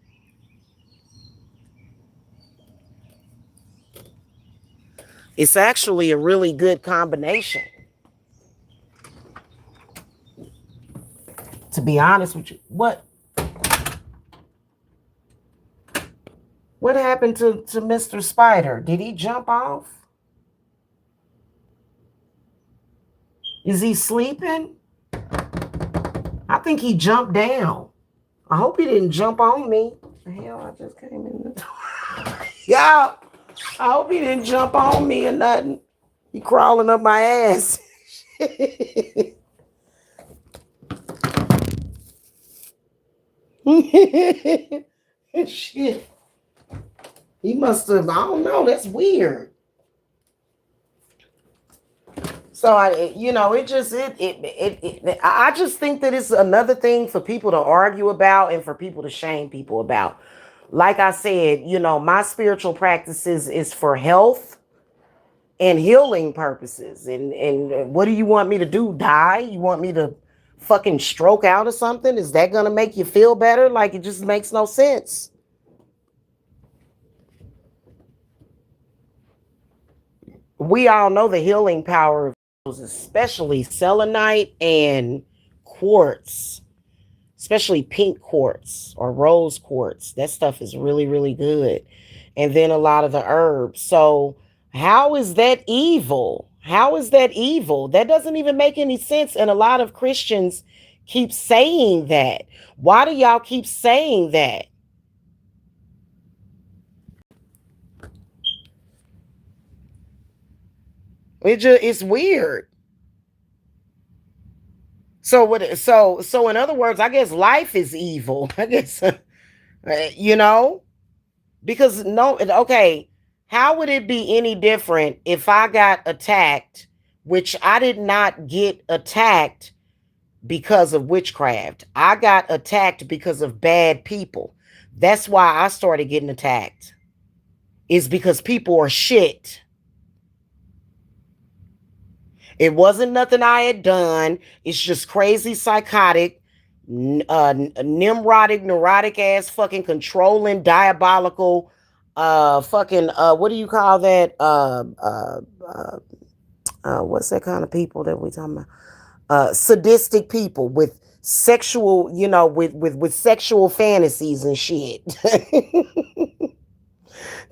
It's actually a really good combination. To be honest with you, what happened to Mr. Spider? Did he jump off? Is he sleeping? I think he jumped down. I hope he didn't jump on me. The hell, I just came in the door. Y'all, I hope he didn't jump on me or nothing. He crawling up my ass. Shit. He must have, I don't know, that's weird. So I just think that it's another thing for people to argue about and for people to shame people about. Like I said, my spiritual practices is for health and healing purposes. And what do you want me to do? Die? You want me to fucking stroke out or something? Is that gonna make you feel better? Like, it just makes no sense. We all know the healing power of those, especially selenite and quartz, especially pink quartz or rose quartz. That stuff is really, really good. And then a lot of the herbs. So how is that evil? How is that evil? That doesn't even make any sense. And a lot of Christians keep saying that. Why do y'all keep saying that? It's weird. So what? So in other words, I guess life is evil. I guess you know because no. Okay, how would it be any different if I got attacked, which I did not get attacked because of witchcraft. I got attacked because of bad people. That's why I started getting attacked. is because people are shit. It wasn't nothing I had done. It's just crazy, psychotic, nimrotic, neurotic ass, fucking controlling, diabolical, fucking, what do you call that? What's that kind of people that we talking about? Sadistic people with sexual, with sexual fantasies and shit.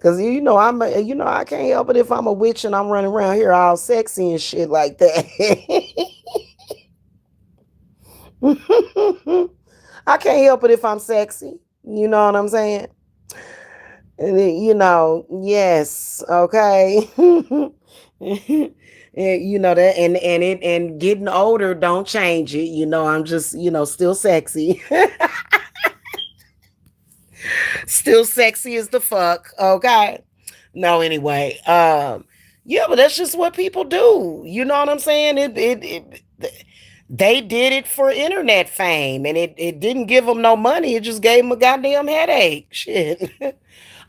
Cause I can't help it if I'm a witch and I'm running around here all sexy and shit like that. I can't help it if I'm sexy. You know what I'm saying? And yes, okay. And that, and getting older don't change it. I'm just, still sexy. Still sexy as the fuck. Okay. No, anyway. Yeah, but that's just what people do. You know what I'm saying? They did it for internet fame, and it didn't give them no money. It just gave them a goddamn headache. Shit.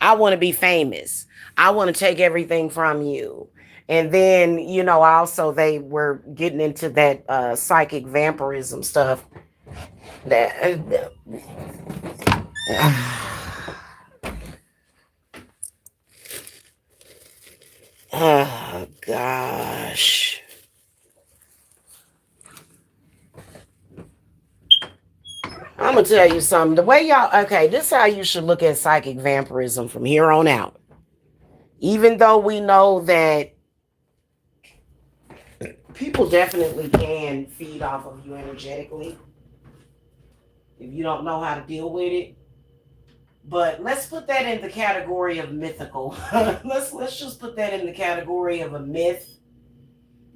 I want to be famous. I want to take everything from you. And then, also they were getting into that psychic vampirism stuff. That oh gosh. I'm gonna tell you something. The way y'all, okay, this is how you should look at psychic vampirism from here on out. Even though we know that people definitely can feed off of you energetically if you don't know how to deal with it. But let's put that in the category of mythical. let's just put that in the category of a myth,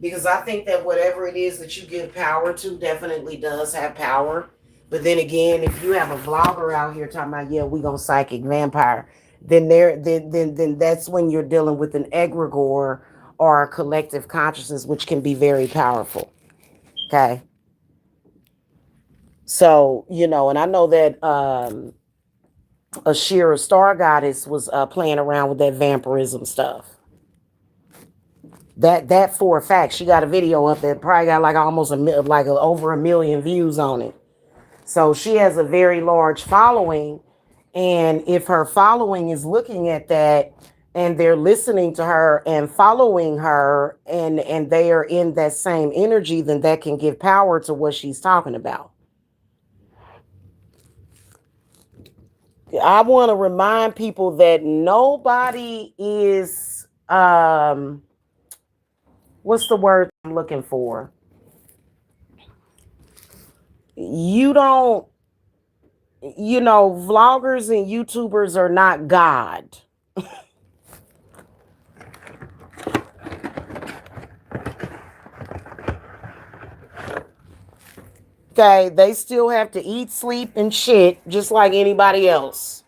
because I think that whatever it is that you give power to definitely does have power. But then again, if you have a vlogger out here talking about, yeah, we gonna psychic vampire, then that's when you're dealing with an egregore or a collective consciousness, which can be very powerful. Okay. So, and I know that Ashira Star Goddess was playing around with that vampirism stuff. That for a fact, she got a video up that probably got like almost over 1 million views on it. So she has a very large following, and if her following is looking at that and they're listening to her and following her, and they are in that same energy, then that can give power to what she's talking about. I want to remind people that nobody is what's the word I'm looking for? You don't, vloggers and YouTubers are not God. Okay, they still have to eat, sleep, and shit just like anybody else.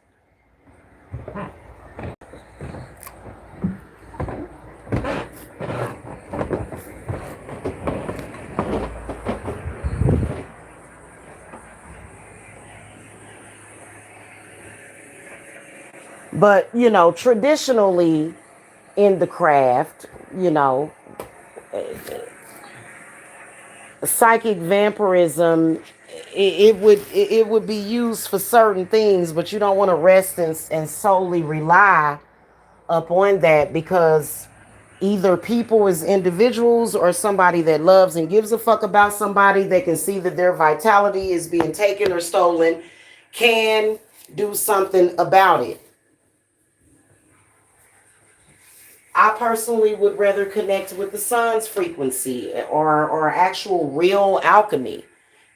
But, traditionally in the craft, psychic vampirism, it would be used for certain things, but you don't want to rest and solely rely upon that, because either people as individuals or somebody that loves and gives a fuck about somebody that can see that their vitality is being taken or stolen can do something about it. I personally would rather connect with the sun's frequency or actual real alchemy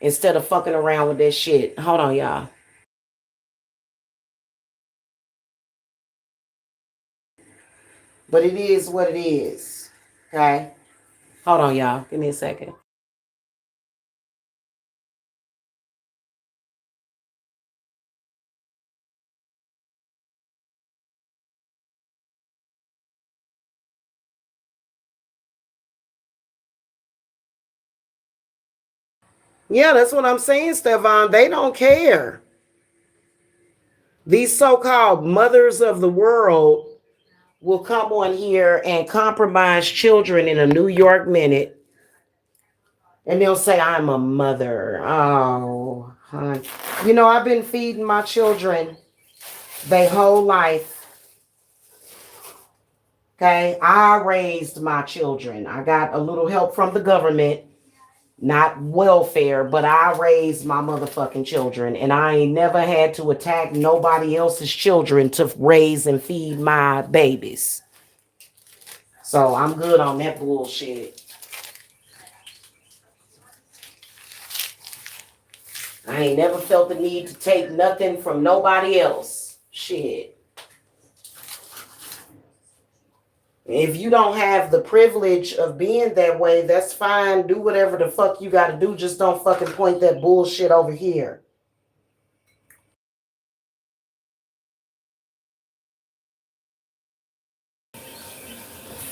instead of fucking around with that shit. Hold on, y'all. But it is what it is. Okay? Hold on, y'all. Give me a second. Yeah, that's what I'm saying, Stefan. They don't care. These so called mothers of the world, will come on here and compromise children in a New York minute. And they'll say, I'm a mother. Oh, hon. You know, I've been feeding my children their whole life. Okay. I raised my children. I got a little help from the government, not welfare, but I raised my motherfucking children. And I ain't never had to attack nobody else's children to raise and feed my babies. So I'm good on that bullshit. I ain't never felt the need to take nothing from nobody else. Shit. If you don't have the privilege of being that way, that's fine. Do whatever the fuck you gotta do. Just don't fucking point that bullshit over here.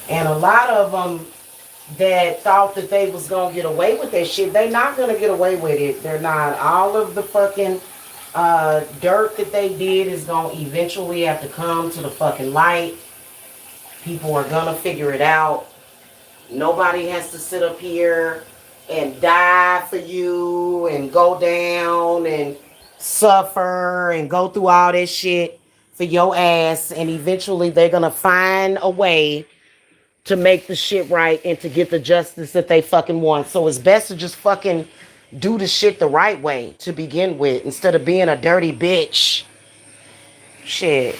And a lot of them that thought that they was gonna get away with that shit, they not gonna get away with it. They're not. All of the fucking dirt that they did is gonna eventually have to come to the fucking light. People are gonna figure it out. Nobody has to sit up here and die for you and go down and suffer and go through all this shit for your ass. And eventually they're gonna find a way to make the shit right and to get the justice that they fucking want. So it's best to just fucking do the shit the right way to begin with instead of being a dirty bitch. Shit.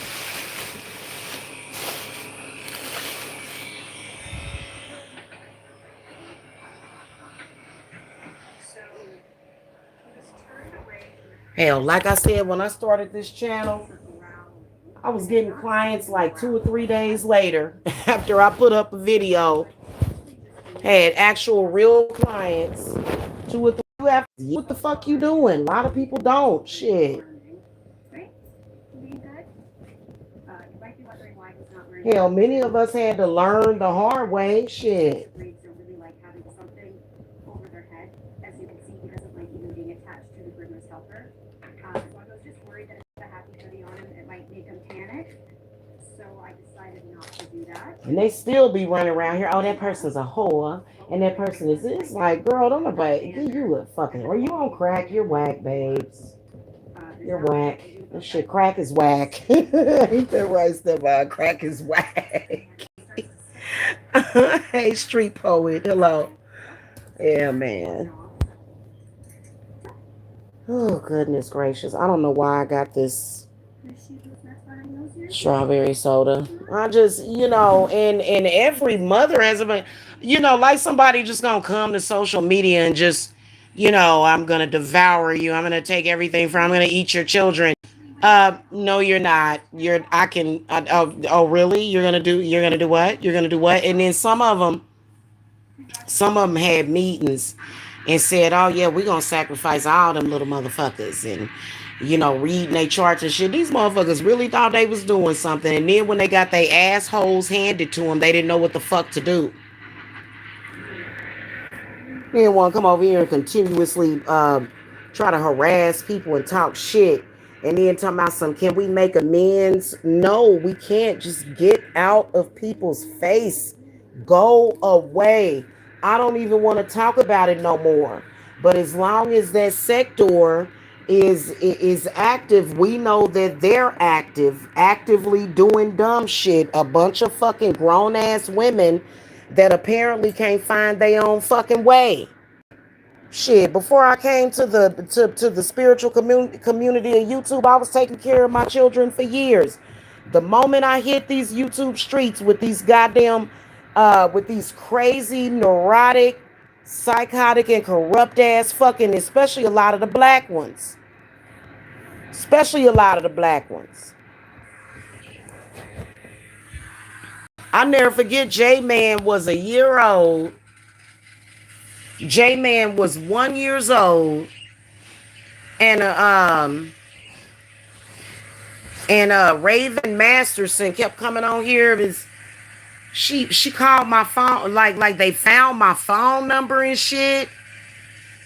Hell, like I said, when I started this channel, I was getting clients like 2 or 3 days later after I put up a video. Had actual real clients 2 or 3 after. What the fuck you doing? A lot of people don't. Shit. Hell, many of us had to learn the hard way. Shit. And they still be running around here. Oh, that person's a whore. And that person is this. Like, girl, don't nobody give you a fucking. Are you on crack? You're whack, babes. You're whack. That shit, crack is whack. He said right step out. Crack is whack. Hey, street poet. Hello. Yeah, man. Oh, goodness gracious. I don't know why I got this strawberry soda. I just, and every mother has a, like somebody just gonna come to social media and just, I'm gonna devour you. I'm gonna take everything from. I'm gonna eat your children. No, you're not. You're. I can. Oh, really? You're gonna do what? You're gonna do what? And then some of them had meetings and said, "Oh yeah, we're gonna sacrifice all them little motherfuckers," and reading their charts and shit. These motherfuckers really thought they was doing something, and then when they got their assholes handed to them, they didn't know what the fuck to do. They didn't want to come over here and continuously try to harass people and talk shit. And then talking about some, can we make amends? No, we can't. Just get out of people's face. Go away. I don't even want to talk about it no more. But as long as that sector is active, we know that they're actively doing dumb shit. A bunch of fucking grown ass women that apparently can't find their own fucking way. Shit, before I came to the spiritual community of YouTube, I was taking care of my children for years. The moment I hit these YouTube streets with these goddamn with these crazy, neurotic, psychotic, and corrupt ass fucking, especially a lot of the black ones. Especially a lot of the black ones. I'll never forget J Man was a year old. J Man was 1 year old. And Raven Masterson kept coming on here. She called my phone, like they found my phone number and shit.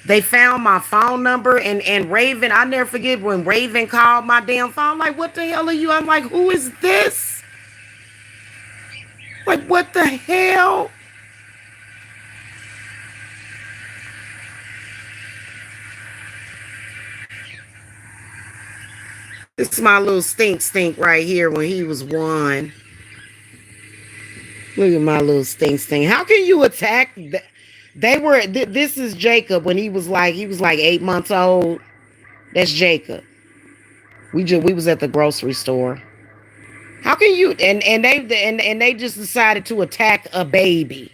They found my phone number, and Raven, I never forget when Raven called my damn phone. Like, what the hell are you? I'm like, who is this? Like, what the hell? This is my little stink right here when he was one. Look at my little stink. How can you attack? They were. This is Jacob when he was like 8 months old. That's Jacob. We was at the grocery store. How can you and they just decided to attack a baby?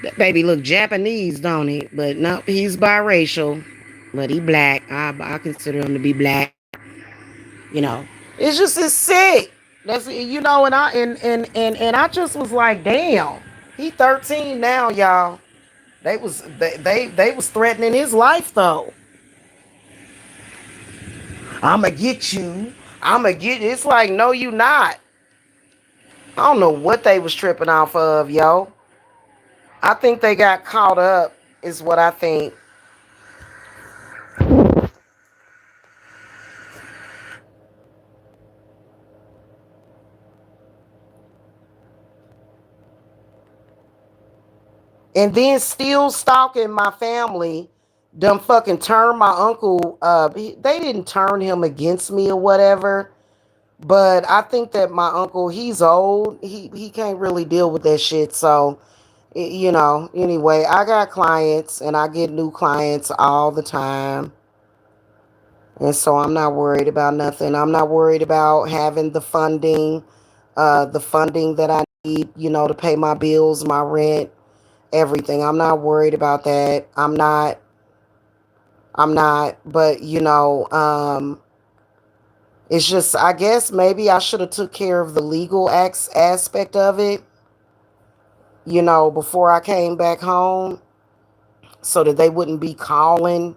That baby look Japanese, don't he? But no, he's biracial, but he black. I consider him to be black. You know, it's sick. That's and I just was like, damn. He 13 now, y'all. They was threatening his life though. I'ma get you. I'ma get. It's like, no, you not. I don't know what they was tripping off of, yo. I think they got caught up, is what I think. And then still stalking my family. Them fucking turn my uncle. They didn't turn him against me or whatever. But I think that my uncle, he's old. He can't really deal with that shit. So anyway, I got clients and I get new clients all the time. And so I'm not worried about nothing. I'm not worried about having the funding that I need, to pay my bills, my rent, everything. I'm not worried about that. I'm not, but it's just, I guess maybe I should have took care of the legal aspect of it, before I came back home so that they wouldn't be calling.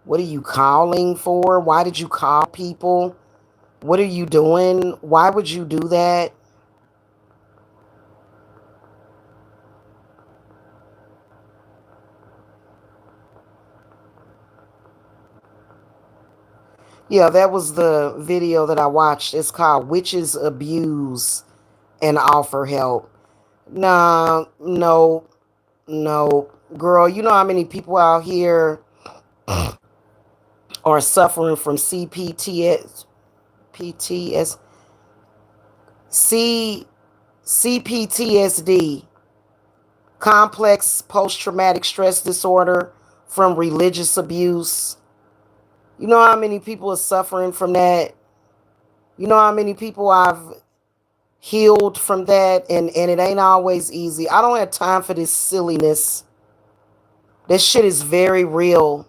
What are you calling for? Why did you call people? What are you doing? Why would you do that? Yeah, that was the video that I watched. It's called Witches Abuse and Offer Help. Nah, no, no. Girl, you know how many people out here are suffering from CPTS, PTS, C, CPTSD, complex post traumatic stress disorder from religious abuse. You know how many people are suffering from that? You know how many people I've healed from that? And it ain't always easy. I don't have time for this silliness. This shit is very real.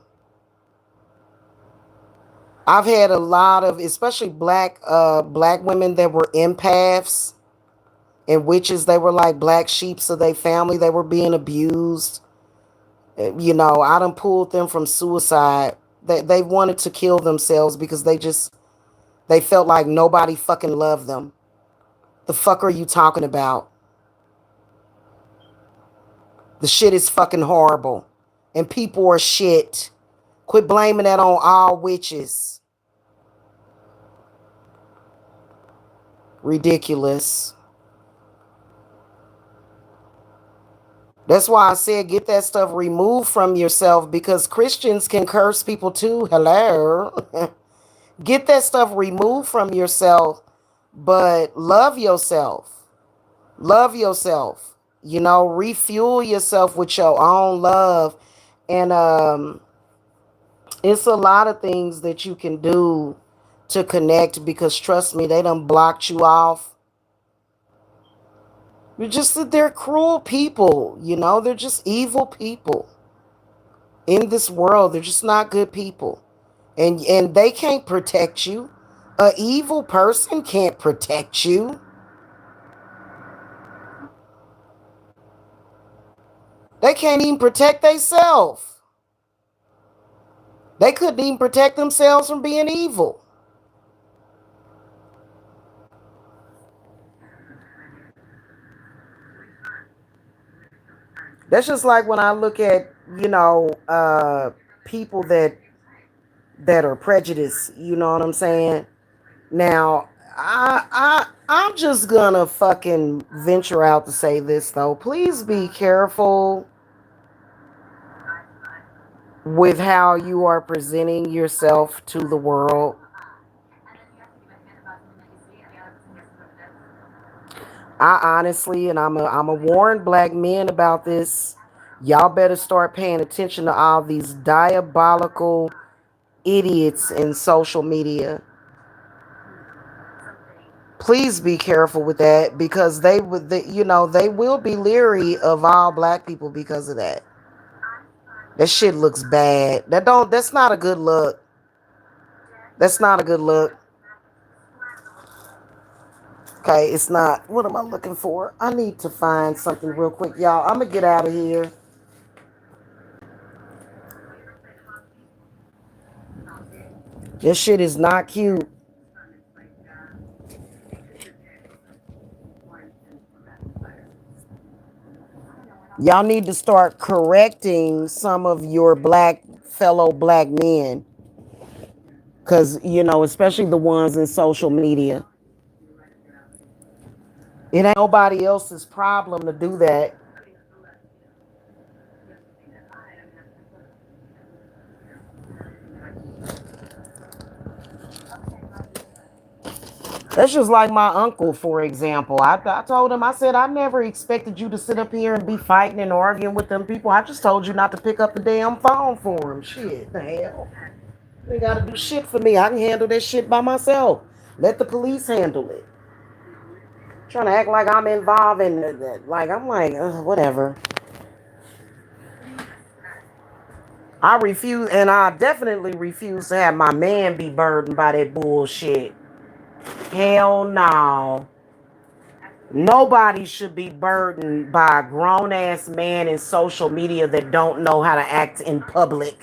I've had a lot of, especially black women that were empaths and witches. They were like black sheeps of their family. They were being abused. I done pulled them from suicide. They wanted to kill themselves because they felt like nobody fucking loved them. The fuck are you talking about? The shit is fucking horrible. And people are shit. Quit blaming that on all witches. Ridiculous. That's why I said get that stuff removed from yourself because Christians can curse people too. Hello. Get that stuff removed from yourself, but love yourself. Love yourself. Refuel yourself with your own love. And it's a lot of things that you can do to connect because trust me, they done blocked you off. You're just that they're cruel people, they're just evil people in this world. They're just not good people. And they can't protect you. A evil person can't protect you. They can't even protect themselves. They couldn't even protect themselves from being evil. That's just like when I look at, people that are prejudiced, you know what I'm saying? Now, I'm just gonna fucking venture out to say this though. Please be careful with how you are presenting yourself to the world. I honestly, and I'm a warn black men about this. Y'all better start paying attention to all these diabolical idiots in social media. Please be careful with that because they would, they will be leery of all black people because of that. That shit looks bad. That's not a good look. That's not a good look. Okay, it's not. What am I looking for? I need to find something real quick, y'all. I'm gonna get out of here. This shit is not cute. Y'all need to start correcting some of your fellow black men. Cause especially the ones in social media. It ain't nobody else's problem to do that. That's just like my uncle, for example. I told him, I said, I never expected you to sit up here and be fighting and arguing with them people. I just told you not to pick up the damn phone for him. Shit, the hell. You ain't gotta do shit for me. I can handle that shit by myself. Let the police handle it. Trying to act like I'm involved in that. Like, I'm like, whatever. I refuse, and I definitely refuse to have my man be burdened by that bullshit. Hell no. Nobody should be burdened by a grown ass man in social media that don't know how to act in public.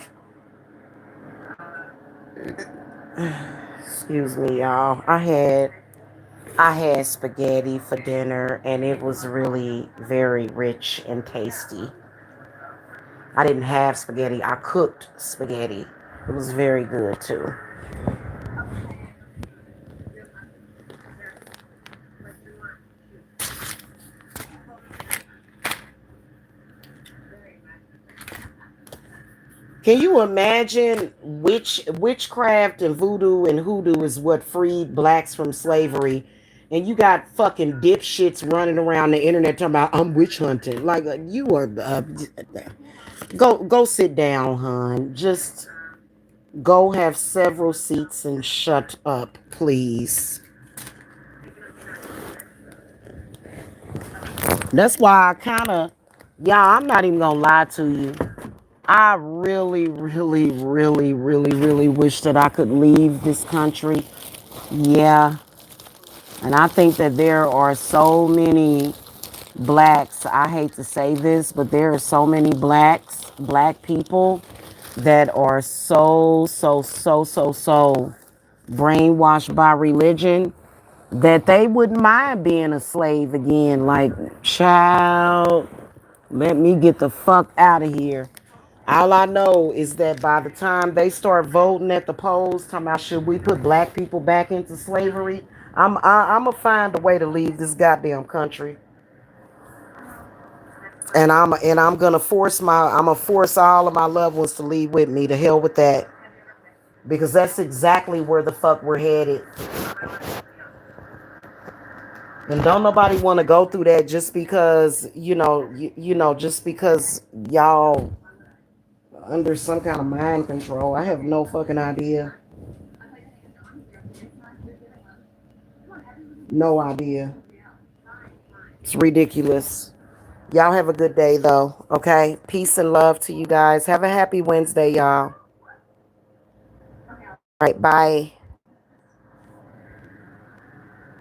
Excuse me, y'all. I had spaghetti for dinner and it was really very rich and tasty. I didn't have spaghetti. I cooked spaghetti. It was very good too. Can you imagine witchcraft and voodoo and hoodoo is what freed blacks from slavery? And you got fucking dipshits running around the internet talking about I'm witch hunting. Like you are go sit down, hon. Just go have several seats and shut up, please. That's why I kind of, yeah, I'm not even gonna lie to you. I really, really, really, really, really wish that I could leave this country. Yeah. And I think that there are so many blacks. I hate to say this, but there are so many black people that are so brainwashed by religion that they wouldn't mind being a slave again. Like, child, let me get the fuck out of here. All I know is that by the time they start voting at the polls, talking about should we put black people back into slavery, I'm gonna find a way to leave this goddamn country, and I'm gonna force all of my loved ones to leave with me. To hell with that, because that's exactly where the fuck we're headed. And don't nobody want to go through that just because just because y'all under some kind of mind control. I have no fucking idea. No idea. It's ridiculous. Y'all have a good day, though. Okay? Peace and love to you guys. Have a happy Wednesday, y'all. All right. Bye.